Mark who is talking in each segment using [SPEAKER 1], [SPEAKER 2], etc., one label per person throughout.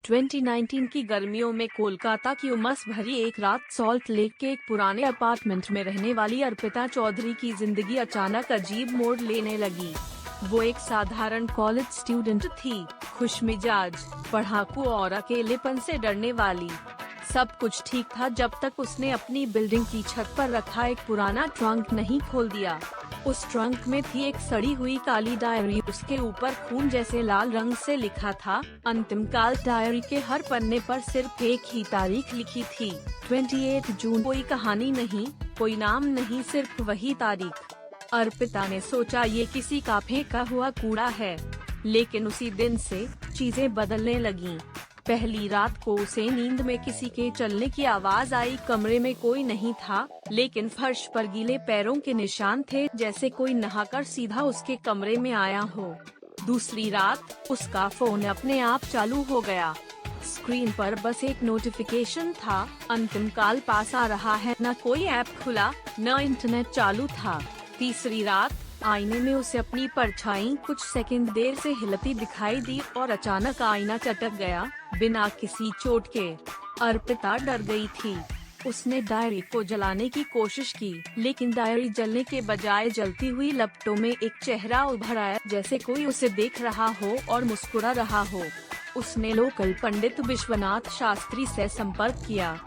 [SPEAKER 1] 2019 की गर्मियों में कोलकाता की उमस भरी एक रात सॉल्ट लेक के एक पुराने अपार्टमेंट में रहने वाली अर्पिता चौधरी की जिंदगी अचानक अजीब मोड़ लेने लगी। वो एक साधारण कॉलेज स्टूडेंट थी, खुशमिजाज, पढ़ाकू और अकेलेपन से डरने वाली। सब कुछ ठीक था जब तक उसने अपनी बिल्डिंग की छत पर रखा एक पुराना ट्रंक नहीं खोल दिया। उस ट्रंक में थी एक सड़ी हुई काली डायरी। उसके ऊपर खून जैसे लाल रंग से लिखा था अंतिम काल। डायरी के हर पन्ने पर सिर्फ एक ही तारीख लिखी थी, 28 जून। कोई कहानी नहीं, कोई नाम नहीं, सिर्फ वही तारीख। अर्पिता ने सोचा ये किसी का फेंका हुआ कूड़ा है, लेकिन उसी दिन से चीजें बदलने लगीं। पहली रात को उसे नींद में किसी के चलने की आवाज आई। कमरे में कोई नहीं था, लेकिन फर्श पर गीले पैरों के निशान थे, जैसे कोई नहाकर सीधा उसके कमरे में आया हो। दूसरी रात उसका फोन अपने आप चालू हो गया। स्क्रीन पर बस एक नोटिफिकेशन था, अंतिम काल पास आ रहा है। न कोई ऐप खुला, न इंटरनेट चालू था। तीसरी रात आईने में उसे अपनी परछाई कुछ सेकंड देर से हिलती दिखाई दी और अचानक आईना चटक गया, बिना किसी चोट के। अर्पिता डर गई थी। उसने डायरी को जलाने की कोशिश की, लेकिन डायरी जलने के बजाय जलती हुई लपटों में एक चेहरा उभर आया, जैसे कोई उसे देख रहा हो और मुस्कुरा रहा हो। उसने लोकल पंडित विश्वनाथ शास्त्री से संपर्क किया।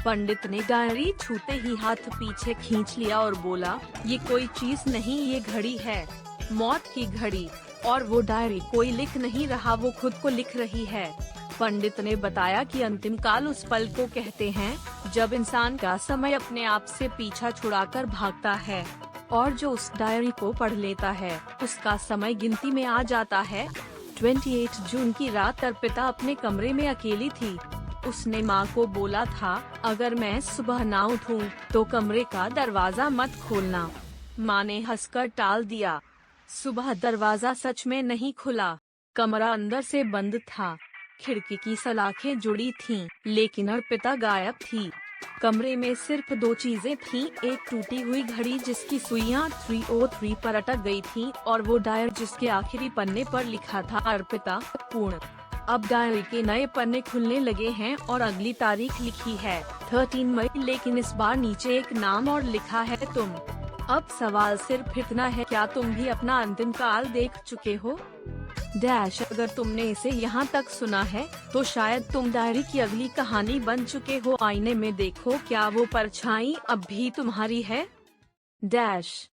[SPEAKER 1] पंडित ने डायरी छूते ही हाथ पीछे खींच लिया और बोला, ये कोई चीज नहीं, ये घड़ी है, मौत की घड़ी। और वो डायरी कोई लिख नहीं रहा, वो खुद को लिख रही है। पंडित ने बताया कि अंतिम काल उस पल को कहते हैं जब इंसान का समय अपने आप से पीछा छुड़ाकर भागता है, और जो उस डायरी को पढ़ लेता है उसका समय गिनती में आ जाता है। 28 जून की रात अर्पिता अपने कमरे में अकेली थी। उसने माँ को बोला था, अगर मैं सुबह ना उठूं, तो कमरे का दरवाजा मत खोलना। माँ ने हंसकर टाल दिया। सुबह दरवाजा सच में नहीं खुला। कमरा अंदर से बंद था। खिड़की की सलाखें जुड़ी थीं, लेकिन अर्पिता गायब थी। कमरे में सिर्फ दो चीजें थीं, एक टूटी हुई घड़ी जिसकी सुइयां 303 पर अटक गई थीं, और वो डायरी जिसके आखिरी पन्ने पर लिखा था अर्पिता पूर्ण। अब डायरी के नए पन्ने खुलने लगे हैं और अगली तारीख लिखी है 13 मई, लेकिन इस बार नीचे एक नाम और लिखा है तुम। अब सवाल सिर्फ इतना है, क्या तुम भी अपना अंतिम काल देख चुके हो? डैश अगर तुमने इसे यहाँ तक सुना है, तो शायद तुम डायरी की अगली कहानी बन चुके हो। आईने में देखो, क्या वो परछाई अब भी तुम्हारी है? डैश।